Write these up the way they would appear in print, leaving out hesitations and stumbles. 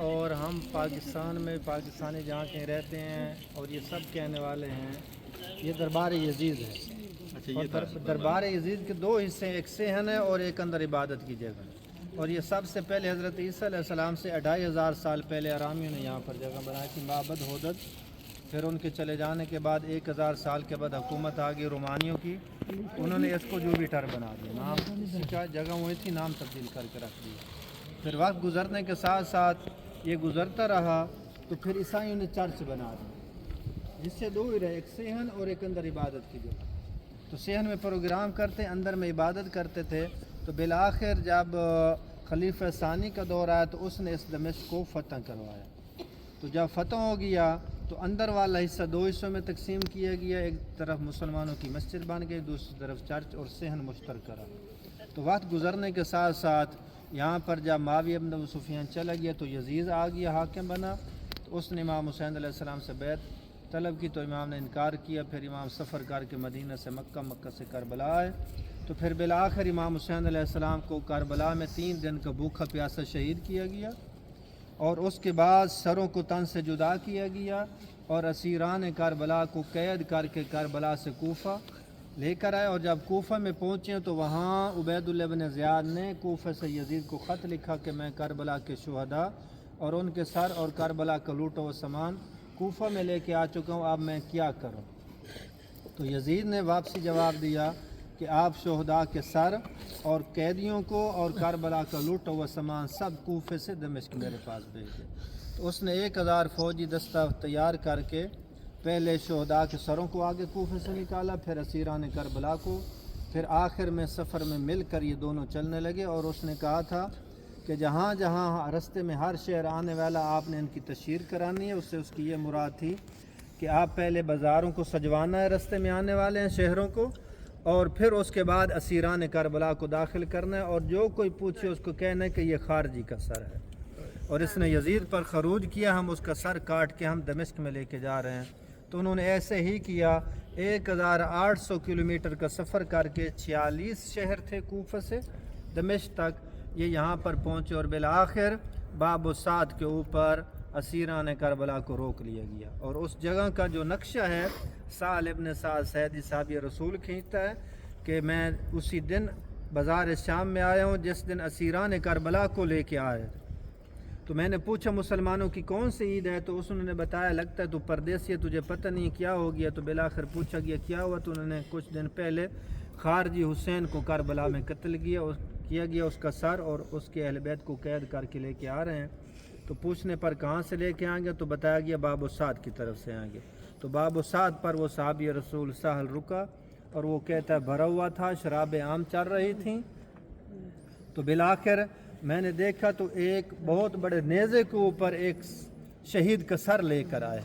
اور ہم پاکستان میں پاکستانی جہاں کہیں رہتے ہیں اور یہ سب کہنے والے ہیں یہ دربار یزید ہے. اچھا اور یہ دربار یزید کے دو حصے، ایک صحن ہے اور ایک اندر عبادت کی جگہ ہے. اور یہ سب سے پہلے حضرت عیسیٰ علیہ السلام سے 2500 سال پہلے آرامیوں نے یہاں پر جگہ بنائی تھی، معبد ہودد. پھر ان کے چلے جانے کے بعد 1000 سال کے بعد حکومت آ گئی رومانیوں کی، انہوں نے اس کو جوبیٹر بنا دیا، نام اسی کا جگہ وہی تھی، نام تبدیل کر کے رکھ دیا. پھر وقت گزرنے کے ساتھ ساتھ یہ گزرتا رہا تو پھر عیسائیوں نے چرچ بنا دی، جس سے دو ہی رہے، ایک صحن اور ایک اندر عبادت کی جگہ. تو صحن میں پروگرام کرتے، اندر میں عبادت کرتے تھے. تو بالآخر جب خلیفہ ثانی کا دور آیا تو اس نے اس دمشق کو فتح کروایا. تو جب فتح ہو گیا تو اندر والا حصہ دو حصوں میں تقسیم کیا گیا، ایک طرف مسلمانوں کی مسجد بن گئی، دوسری طرف چرچ اور صحن مشترکہ رہا. تو وقت گزرنے کے ساتھ ساتھ یہاں پر جب معاویہ بن ابو سفیان چلا گیا تو یزید آ گیا، حاکم بنا. تو اس نے امام حسین علیہ السلام سے بیعت طلب کی تو امام نے انکار کیا. پھر امام سفر کر کے مدینہ سے مکہ، مکہ سے کربلا آئے. تو پھر بالآخر امام حسین علیہ السلام کو کربلا میں 3 دن کا بھوکا پیاسا شہید کیا گیا، اور اس کے بعد سروں کو تن سے جدا کیا گیا اور اسیران کربلا کو قید کر کے کربلا سے کوفہ لے کر آئے. اور جب کوفہ میں پہنچے تو وہاں عبید اللہ بن زیاد نے کوفہ سے یزید کو خط لکھا کہ میں کربلا کے شہداء اور ان کے سر اور کربلا کا لوٹا ہوا سامان کوفہ میں لے کے آ چکا ہوں، اب میں کیا کروں؟ تو یزید نے واپسی جواب دیا کہ آپ شہداء کے سر اور قیدیوں کو اور کربلا کا لوٹا ہوا سامان سب کوفے سے دمشق میرے پاس بھیج دیں. تو اس نے 1000 فوجی دستہ تیار کر کے پہلے شہداء کے سروں کو آگے کوفے سے نکالا، پھر اسیران کربلا کو، پھر آخر میں سفر میں مل کر یہ دونوں چلنے لگے. اور اس نے کہا تھا کہ جہاں جہاں رستے میں ہر شہر آنے والا آپ نے ان کی تشہیر کرانی ہے. اس سے اس کی یہ مراد تھی کہ آپ پہلے بازاروں کو سجوانا ہے رستے میں آنے والے ہیں شہروں کو، اور پھر اس کے بعد اسیران کربلا کو داخل کرنا ہے، اور جو کوئی پوچھے اس کو کہنا ہے کہ یہ خارجی کا سر ہے اور اس نے یزید پر خروج کیا، ہم اس کا سر کاٹ کے ہم دمشق میں لے کے جا رہے ہیں. تو انہوں نے ایسے ہی کیا، 1800 کلومیٹر کا سفر کر کے 46 شہر تھے کوفہ سے دمشق تک، یہ یہاں پر پہنچے. اور بالآخر باب السعد کے اوپر اسیران کربلا کو روک لیا گیا. اور اس جگہ کا جو نقشہ ہے سہل ابن سعد سیدی صحابی رسول کھینچتا ہے کہ میں اسی دن بازار شام میں آیا ہوں جس دن اسیران کربلا کو لے کے آئے. تو میں نے پوچھا مسلمانوں کی کون سی عید ہے؟ تو انہوں نے بتایا لگتا ہے تو پردیسی ہے، تجھے پتہ نہیں کیا ہو گیا؟ تو بالآخر پوچھا گیا کیا ہوا؟ تو انہوں نے کچھ دن پہلے خارجی حسین کو کربلا میں قتل کیا گیا، اس کا سر اور اس کے اہل بیت کو قید کر کے لے کے آ رہے ہیں. تو پوچھنے پر کہاں سے لے کے آئیں گے؟ تو بتایا گیا باب السعد کی طرف سے آئیں گے. تو باب السعد پر وہ صحابی رسول سہل رکا اور وہ کہتا ہے بھرا ہوا تھا، شرابیں عام چل رہی تھیں. تو بالآخر میں نے دیکھا تو ایک بہت بڑے نیزے کے اوپر ایک شہید کا سر لے کر آئے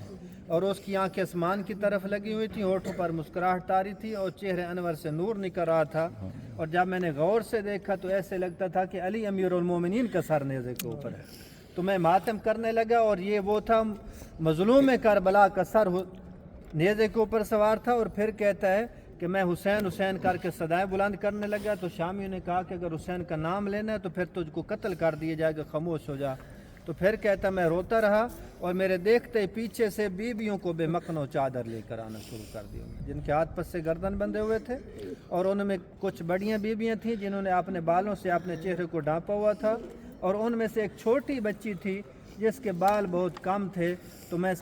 اور اس کی آنکھیں آسمان کی طرف لگی ہوئی تھیں، ہونٹوں پر مسکراہٹ طاری تھی اور چہرے انور سے نور نکل رہا تھا. اور جب میں نے غور سے دیکھا تو ایسے لگتا تھا کہ علی امیر المومنین کا سر نیزے کے اوپر ہے. تو میں ماتم کرنے لگا، اور یہ وہ تھا مظلوم کربلا کا سر نیزے کے اوپر سوار تھا. اور پھر کہتا ہے کہ میں حسین حسین کر کے صدائیں بلند کرنے لگا. تو شامیوں نے کہا کہ اگر حسین کا نام لینا ہے تو پھر تجھ کو قتل کر دیا جائے گا، خاموش ہو جا. تو پھر کہتا میں روتا رہا اور میرے دیکھتے پیچھے سے بیویوں کو بے مقنع چادر لے کر آنا شروع کر دیا، جن کے ہاتھ پس سے گردن بندھے ہوئے تھے، اور ان میں کچھ بڑیاں بیویاں تھیں جنہوں نے اپنے بالوں سے اپنے چہرے کو ڈھانپا ہوا تھا، اور ان میں سے ایک چھوٹی بچی تھی جس کے بال بہت کم تھے. تو میں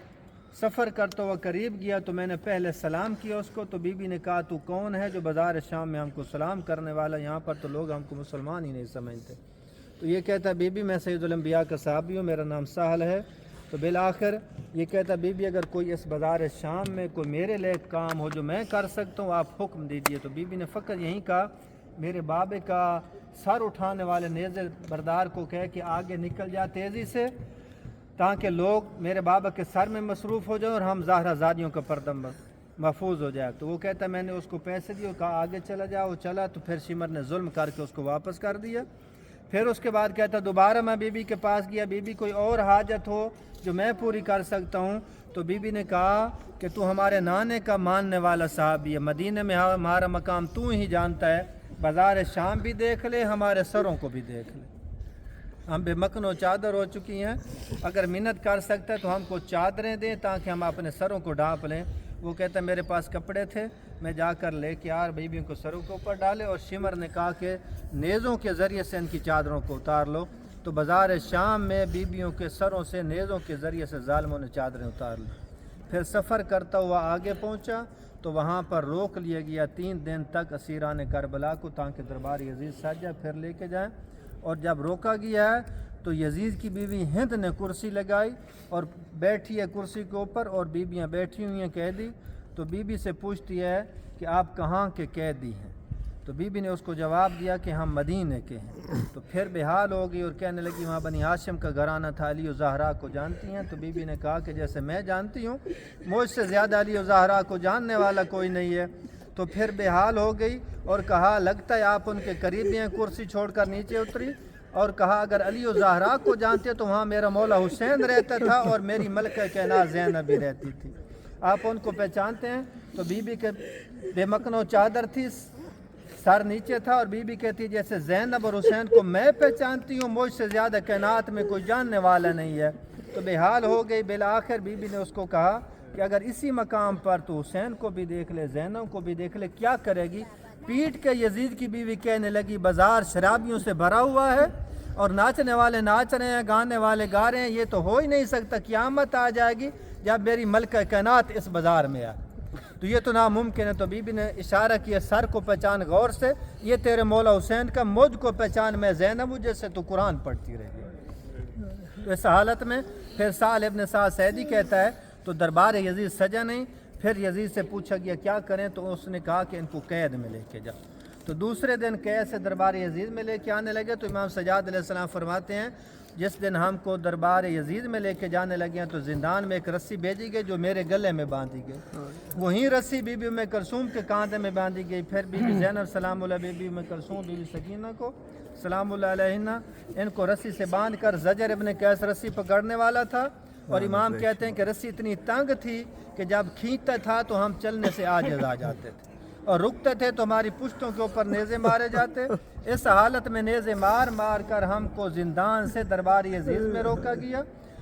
سفر کرتا ہوا قریب گیا تو میں نے پہلے سلام کیا اس کو. تو بی بی نے کہا تو کون ہے جو بازار شام میں ہم کو سلام کرنے والا؟ یہاں پر تو لوگ ہم کو مسلمان ہی نہیں سمجھتے. تو یہ کہتا بی بی میں سید الانبیاء کا صحابی ہوں، میرا نام سہل ہے. تو بالآخر یہ کہتا بی بی اگر کوئی اس بازار شام میں کوئی میرے لئے کام ہو جو میں کر سکتا ہوں آپ حکم دیجیے. تو بی بی نے فقط یہی کہا میرے بابے کا سر اٹھانے والے نیزے بردار کو کہے کہ آگے نکل جا تیزی سے، تاکہ لوگ میرے بابا کے سر میں مصروف ہو جائیں اور ہم زہرہ زادیوں کا پردہ محفوظ ہو جائے. تو وہ کہتا میں نے اس کو پیسے دیے، کہا آگے چلا جاؤ. چلا تو پھر شمر نے ظلم کر کے اس کو واپس کر دیا. پھر اس کے بعد کہتا دوبارہ میں بی بی کے پاس گیا، بی بی کوئی اور حاجت ہو جو میں پوری کر سکتا ہوں؟ تو بی بی نے کہا کہ تو ہمارے نانے کا ماننے والا صحابی ہے، مدینہ میں ہمارا مقام تو ہی جانتا ہے، بازار شام بھی دیکھ لے، ہمارے سروں کو بھی دیکھ لے. ہم بے مکن و چادر ہو چکی ہیں، اگر منت کر سکتا ہے تو ہم کو چادریں دیں تاکہ ہم اپنے سروں کو ڈھانپ لیں۔ وہ کہتا ہے میرے پاس کپڑے تھے، میں جا کر لے کے بیویوں کو سروں کے اوپر ڈالے، اور شمر نے کہا کہ نیزوں کے ذریعے سے ان کی چادروں کو اتار لو۔ تو بازار شام میں بیویوں کے سروں سے نیزوں کے ذریعے سے ظالموں نے چادریں اتار لی۔ پھر سفر کرتا ہوا آگے پہنچا تو وہاں پر روک لیا گیا 3 دن تک اسیران کربلا کو، تاکہ دربار یزید سج جائے پھر لے کے جائیں۔ اور جب روکا گیا ہے تو یزید کی بیوی ہند نے کرسی لگائی اور بیٹھی ہے کرسی کے اوپر، اور بیویاں بیٹھی ہوئی ہیں قیدی۔ تو بیوی سے پوچھتی ہے کہ آپ کہاں کے قیدی ہیں؟ تو بیوی نے اس کو جواب دیا کہ ہم مدینے کے ہیں۔ تو پھر بحال ہو گئی اور کہنے لگی وہاں بنی ہاشم کا گھرانہ تھا، علی و زہرا کو جانتی ہیں؟ تو بیوی نے کہا کہ جیسے میں جانتی ہوں، مجھ سے زیادہ علی و زہرا کو جاننے والا کوئی نہیں ہے۔ تو پھر بحال ہو گئی اور کہا لگتا ہے آپ ان کے قریبی ہیں، کرسی چھوڑ کر نیچے اتری اور کہا اگر علی و زہرا کو جانتے تو وہاں میرا مولا حسین رہتا تھا اور میری ملکہ کائنات زینب بھی رہتی تھی، آپ ان کو پہچانتے ہیں؟ تو بیوی کے بے مکن و چادر تھی، سر نیچے تھا، اور بیوی کہتی جیسے زینب اور حسین کو میں پہچانتی ہوں، مجھ سے زیادہ کائنات میں کوئی جاننے والا نہیں ہے۔ تو بحال ہو گئی۔ بالآخر بیوی نے اس کو کہا کہ اگر اسی مقام پر تو حسین کو بھی دیکھ لے، زینب کو بھی دیکھ لے، کیا کرے گی؟ پیٹ کے یزید کی بیوی کہنے لگی بازار شرابیوں سے بھرا ہوا ہے اور ناچنے والے ناچ رہے ہیں، گانے والے گا رہے ہیں، یہ تو ہو ہی نہیں سکتا، قیامت آ جائے گی جب میری ملکہ کائنات اس بازار میں آئے، تو یہ تو ناممکن ہے۔ تو بی بی نے اشارہ کیا سر کو پہچان غور سے، یہ تیرے مولا حسین کا، مجھ کو پہچان میں زینب ہوں جیسے تو قرآن پڑھتی رہی۔ تو اس حالت میں پھر سہل ابن سعد سعدی کہتا ہے تو دربار یزید سجا نہیں۔ پھر یزید سے پوچھا گیا کیا کریں، تو اس نے کہا کہ ان کو قید میں لے کے جاؤ۔ تو دوسرے دن قید سے دربار یزید میں لے کے آنے لگے۔ تو امام سجاد علیہ السلام فرماتے ہیں جس دن ہم کو دربار یزید میں لے کے جانے لگے ہیں تو زندان میں ایک رسی بھیجی گئی جو میرے گلے میں باندھی گئی، وہیں رسی بی بی ام کلثوم کے کاندھے میں باندھی گئی۔ پھر بی بی زینب سلام اللہ، بی بی ام کلثوم، بی بی سکینہ کو سلام اللہ علیہن، ان کو رسی سے باندھ کر زجر ابن قیس رسی پکڑنے والا تھا، اور امام کہتے ہیں کہ رسی اتنی تنگ تھی کہ جب کھینچتا تھا تو ہم چلنے سے عاجز آ جاتے تھے، اور رکتے تھے تو ہماری پشتوں کے اوپر نیزے مارے جاتے۔ اس حالت میں نیزے مار مار کر ہم کو زندان سے دربار یزید میں روکا گیا،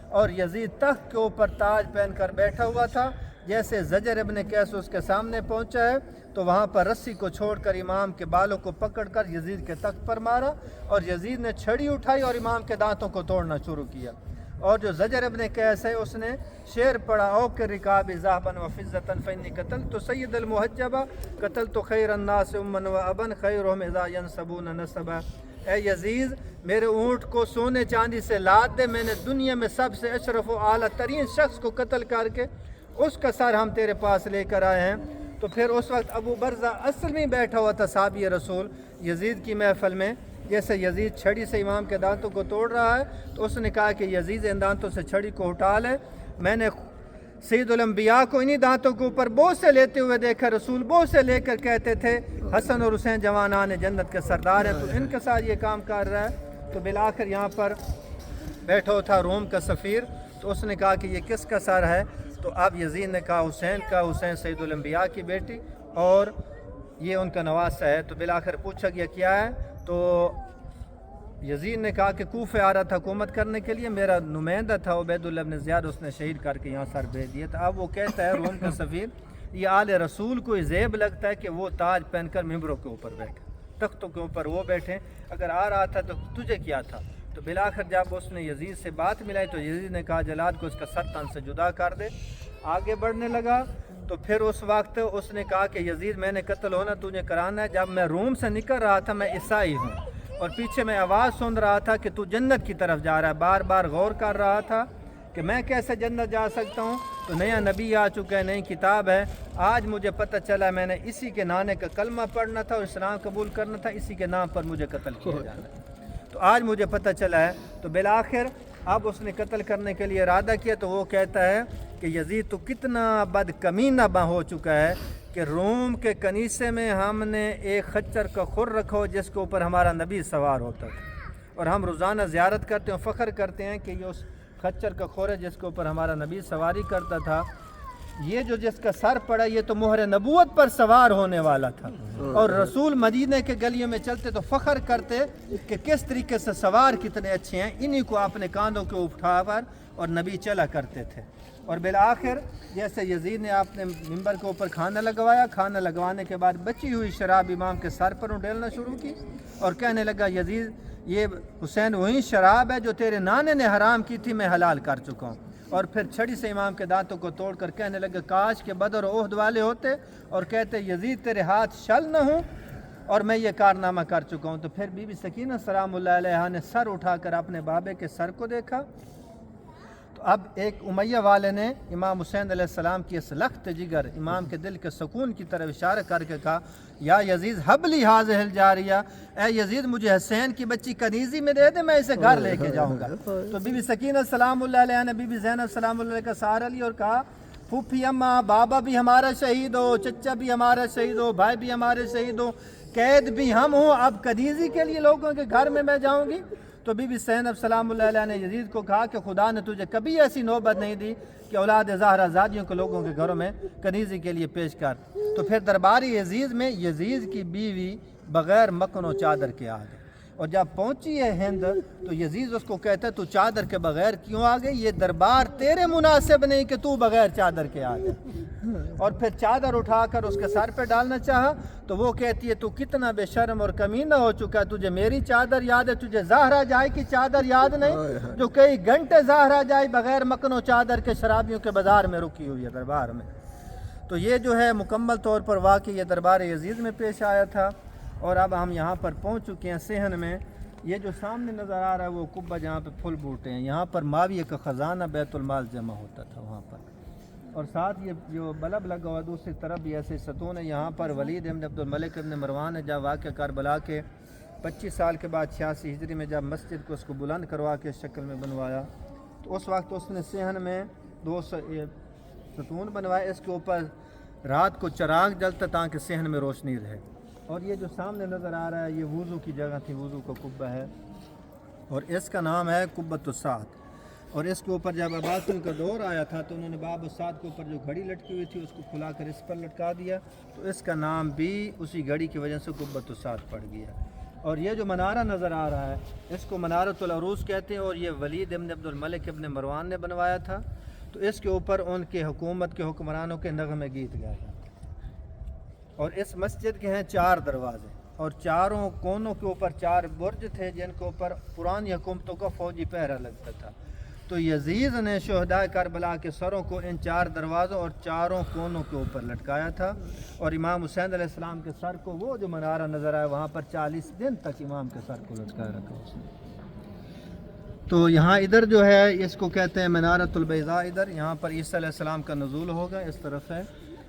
اور یزید تخت کے اوپر تاج پہن کر بیٹھا ہوا تھا۔ جیسے زجر ابن قیس اس کے سامنے پہنچا ہے تو وہاں پر رسی کو چھوڑ کر امام کے بالوں کو پکڑ کر یزید کے تخت پر مارا، اور یزید نے چھڑی اٹھائی اور امام کے دانتوں کو توڑنا شروع کیا۔ اور جو زجر ابن قیس ہے اس نے شعر پڑھا او کہ رکاب ذهبا وفضة فإني قتلت سید المحجبہ قتلت خیر الناس امن و ابن خیرهم اذا ينسبون نسبا۔ اے یزید میرے اونٹ کو سونے چاندی سے لاد دے، میں نے دنیا میں سب سے اشرف و اعلیٰ ترین شخص کو قتل کر کے اس کا سر ہم تیرے پاس لے کر آئے ہیں۔ تو پھر اس وقت ابو برزہ اصل میں بیٹھا ہوا تھا صحابی رسول یزید کی محفل میں، جیسے یزید چھڑی سے امام کے دانتوں کو توڑ رہا ہے تو اس نے کہا کہ یزید ان دانتوں سے چھڑی کو ہٹا لے، میں نے سید الانبیاء کو انہی دانتوں کے اوپر بوس سے لیتے ہوئے دیکھا، رسول بوس سے لے کر کہتے تھے حسن اور حسین جوانان جنت کے سردار ہیں، تو ان کے ساتھ یہ کام کر رہا ہے۔ تو بالآخر یہاں پر بیٹھا تھا روم کا سفیر، تو اس نے کہا کہ یہ کس کا سر ہے؟ تو اب یزید نے کہا حسین کا، حسین سید الانبیاء کی بیٹی اور یہ ان کا نواسہ ہے۔ تو بالآخر پوچھا گیا کیا ہے؟ تو یزید نے کہا کہ کوفہ آ رہا تھا حکومت کرنے کے لیے، میرا نمائندہ تھا عبید اللہ بن زیاد، اس نے شہید کر کے یہاں سر بھیج دیا تھا۔ اب وہ کہتا ہے روم کا سفیر یہ آل رسول کو عیب لگتا ہے کہ وہ تاج پہن کر ممبروں کے اوپر بیٹھے، تختوں کے اوپر وہ بیٹھے، اگر آ رہا تھا تو تجھے کیا تھا؟ تو بالآخر جب اس نے یزید سے بات ملائی تو یزید نے کہا جلاد کو اس کا سر تن سے جدا کر دے۔ آگے بڑھنے لگا تو پھر اس وقت اس نے کہا کہ یزید میں نے قتل ہونا تجھے کرانا ہے، جب میں روم سے نکل رہا تھا میں عیسائی ہوں اور پیچھے میں آواز سن رہا تھا کہ تو جنت کی طرف جا رہا ہے، بار بار غور کر رہا تھا کہ میں کیسے جنت جا سکتا ہوں، تو نیا نبی آ چکا ہے، نئی کتاب ہے، آج مجھے پتہ چلا میں نے اسی کے نانے کا کلمہ پڑھنا تھا اور اسلام قبول کرنا تھا، اسی کے نام پر مجھے قتل کیا جانا ہے، تو آج مجھے پتہ چلا ہے۔ تو بالآخر اب اس نے قتل کرنے کے لیے ارادہ کیا، تو وہ کہتا ہے کہ یزید تو کتنا بد کمینہ ہو چکا ہے کہ روم کے کنیسے میں ہم نے ایک خچر کا خر رکھا ہو جس کے اوپر ہمارا نبی سوار ہوتا تھا، اور ہم روزانہ زیارت کرتے ہیں، فخر کرتے ہیں کہ یہ اس خچر کا خور ہے جس کے اوپر ہمارا نبی سواری کرتا تھا۔ یہ جو جس کا سر پڑا یہ تو مہر نبوت پر سوار ہونے والا تھا، اور رسول مدینے کے گلیوں میں چلتے تو فخر کرتے کہ کس طریقے سے سوار کتنے اچھے ہیں، انہی کو اپنے کاندھوں کے اٹھا کر اور نبی چلا کرتے تھے۔ اور بالآخر جیسے یزید نے اپنے ممبر کے اوپر کھانا لگوایا، کھانا لگوانے کے بعد بچی ہوئی شراب امام کے سر پر ڈالنا شروع کی اور کہنے لگا یزید یہ حسین وہی شراب ہے جو تیرے نانے نے حرام کی تھی، میں حلال کر چکا ہوں۔ اور پھر چھڑی سے امام کے دانتوں کو توڑ کر کہنے لگا کاش کے بدر و احد والے ہوتے اور کہتے یزید تیرے ہاتھ شل نہ ہوں اور میں یہ کارنامہ کر چکا ہوں۔ تو پھر بی بی سکینہ سلام اللہ علیہا نے سر اٹھا کر اپنے بابے کے سر کو دیکھا تو اب ایک امیہ والے نے امام حسین علیہ السلام کی اس لخت جگر امام کے دل کے سکون کی طرف اشارہ کر کے کہا یا یزید حبلی حاضہ الجاریہ، اے یزید مجھے حسین کی بچی کنیزی میں دے دے، میں اسے گھر لے کے جاؤں گا۔ تو بی بی سکینہ سلام اللہ علیہ نے بی بی زینب سلام اللہ علیہ کا سہارا لی اور کہا پھوپھی اماں بابا بھی ہمارا شہید ہو، چچا بھی ہمارا شہید ہو، بھائی بھی ہمارے شہید ہو، قید بھی ہم ہوں، اب کنیزی کے لیے لوگوں کے گھر میں جاؤں گی۔ تو بی بی زینب سلام اللہ علیہ نے یزید کو کہا کہ خدا نے تجھے کبھی ایسی نوبت نہیں دی کہ اولاد زہرا زادیوں کو لوگوں کے گھروں میں کنیزی کے لیے پیش کر۔ تو پھر دربار یزید میں یزید کی بیوی بغیر مکن و چادر کے آ گئی، اور جب پہنچی ہے ہند تو یزید اس کو کہتا ہے تو چادر کے بغیر کیوں آ گئی، یہ دربار تیرے مناسب نہیں کہ تو بغیر چادر کے آ گئی۔ اور پھر چادر اٹھا کر اس کے سر پہ ڈالنا چاہا تو وہ کہتی ہے تو کتنا بے شرم اور کمینہ ہو چکا ہے، تجھے میری چادر یاد ہے، تجھے زہرا جائی کی چادر یاد نہیں جو کئی گھنٹے زہرا جائی بغیر مکن و چادر کے شرابیوں کے بازار میں رکی ہوئی ہے دربار میں۔ تو یہ جو ہے مکمل طور پر واقعی یہ دربار یزید میں پیش آیا تھا۔ اور اب ہم یہاں پر پہنچ چکے ہیں صحن میں۔ یہ جو سامنے نظر آ رہا ہے وہ قبہ جہاں پہ پھول بوٹے ہیں، یہاں پر معاویہ کا خزانہ بیت المال جمع ہوتا تھا وہاں پر، اور ساتھ یہ جو بلب لگا ہوا دوسری طرف بھی ایسے ستون ہے۔ یہاں پر ولید ابن عبد الملک ابن مروان نے جب واقعہ کربلا کے 25 سال کے بعد 86 ہجری میں جب مسجد کو اس کو بلند کروا کے اس شکل میں بنوایا تو اس وقت اس نے صحن میں 2 ستون بنوائے، اس کے اوپر رات کو چراغ جلتا تاکہ صحن میں روشنی رہے۔ اور یہ جو سامنے نظر آ رہا ہے یہ وضو کی جگہ تھی، وضو کا قبہ ہے، اور اس کا نام ہے قبۃ السعد۔ اور اس کے اوپر جب عباسیوں کا دور آیا تھا تو انہوں نے باب السعد کے اوپر جو گھڑی لٹکی ہوئی تھی اس کو کھلا کر اس پر لٹکا دیا، تو اس کا نام بھی اسی گھڑی کی وجہ سے قبۃ السعد پڑ گیا۔ اور یہ جو منارہ نظر آ رہا ہے اس کو منارۃ العروس کہتے ہیں، اور یہ ولید ابن عبد الملک ابن مروان نے بنوایا تھا۔ تو اس کے اوپر ان کے حکومت کے حکمرانوں کے نغمے گیت گائے جاتے ہیں۔ اور اس مسجد کے ہیں 4 دروازے اور چاروں کونوں کے اوپر 4 برج تھے جن کے اوپر پرانی حکومتوں کا فوجی پہرا لگتا تھا۔ تو یزید نے شہداء کربلا کے سروں کو ان 4 دروازوں اور چاروں کونوں کے اوپر لٹکایا تھا، اور امام حسین علیہ السلام کے سر کو وہ جو منارہ نظر آیا وہاں پر 40 دن تک امام کے سر کو لٹکایا رکھا اس نے۔ تو یہاں ادھر جو ہے اس کو کہتے ہیں منارۃ البیضاء، ادھر یہاں پر عیسیٰ علیہ السلام کا نزول ہوگا، اس طرف ہے۔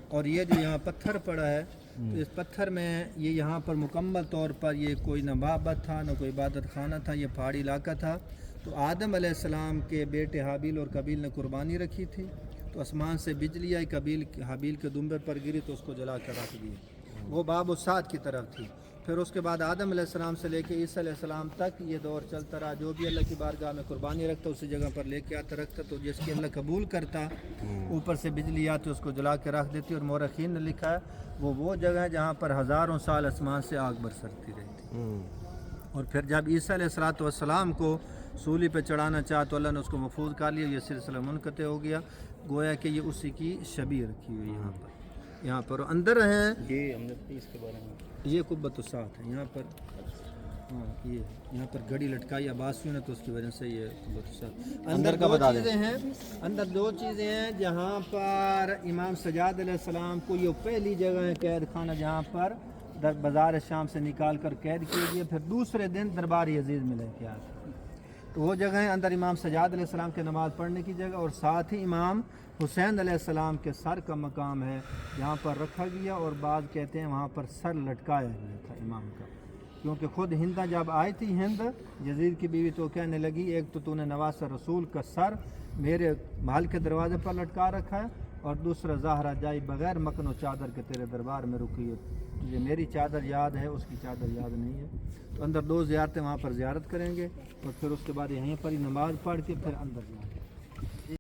اور یہ جو یہاں پتھر پڑا ہے تو اس پتھر میں یہ یہاں پر مکمل طور پر یہ کوئی نہ معبد تھا نہ کوئی عبادت خانہ تھا، یہ پہاڑی علاقہ تھا۔ تو آدم علیہ السلام کے بیٹے حابیل اور قابیل نے قربانی رکھی تھی، تو آسمان سے بجلی آئی، حابیل کے دمبر پر گری تو اس کو جلا کر رکھ دی، وہ باب السعد کی طرف تھی۔ پھر اس کے بعد آدم علیہ السلام سے لے کے عیسیٰ علیہ السلام تک یہ دور چلتا رہا، جو بھی اللہ کی بارگاہ میں قربانی رکھتا اسی جگہ پر لے کے آتا رکھتا، تو جس کی اللہ قبول کرتا اوپر سے بجلی آتی اس کو جلا کے رکھ دیتی۔ اور مورخین نے لکھا ہے وہ جگہ ہے جہاں پر ہزاروں سال آسمان سے آگ برسرتی رہی تھی۔ اور پھر جب عیسیٰ علیہ السلام کو سولی پہ چڑھانا چاہا تو اللہ نے اس کو محفوظ کر لیا، یہ سلسلہ منقطع ہو گیا، گویا کہ یہ اسی کی شبیہ رکھی ہوئی یہاں پر اندر ہیں۔ یہ ہم نے اس کے بارے میں یہ قبۃ السعد ہے یہاں پر، ہاں یہ یہاں پر گھڑی لٹکائی عباسیوں نے تو اس کی وجہ سے یہ قبۃ السعد۔ اندر 2 چیزیں ہیں، اندر 2 چیزیں ہیں جہاں پر امام سجاد علیہ السلام کو یہ پہلی جگہ ہے قید خانہ جہاں پر بازار شام سے نکال کر قید کیے گئے، پھر دوسرے دن دربار یزید میں لے کے آئے تھے۔ تو وہ جگہ ہیں اندر امام سجاد علیہ السلام کے نماز پڑھنے کی جگہ، اور ساتھ ہی امام حسین علیہ السلام کے سر کا مقام ہے جہاں پر رکھا گیا، اور بعض کہتے ہیں وہاں پر سر لٹکایا گیا تھا امام کا، کیونکہ خود ہندہ جب آئی تھی ہند یزید کی بیوی تو کہنے لگی ایک تو نے نواز رسول کا سر میرے محل کے دروازے پر لٹکا رکھا ہے، اور دوسرا زہرا جائی بغیر مکن و چادر کے تیرے دربار میں رکی ہے، تجھے میری چادر یاد ہے اس کی چادر یاد نہیں ہے۔ تو اندر 2 زیارتیں وہاں پر زیارت کریں گے، اور پھر اس کے بعد یہیں پر ہی نماز پڑھ کے پھر اندر جائیں گے۔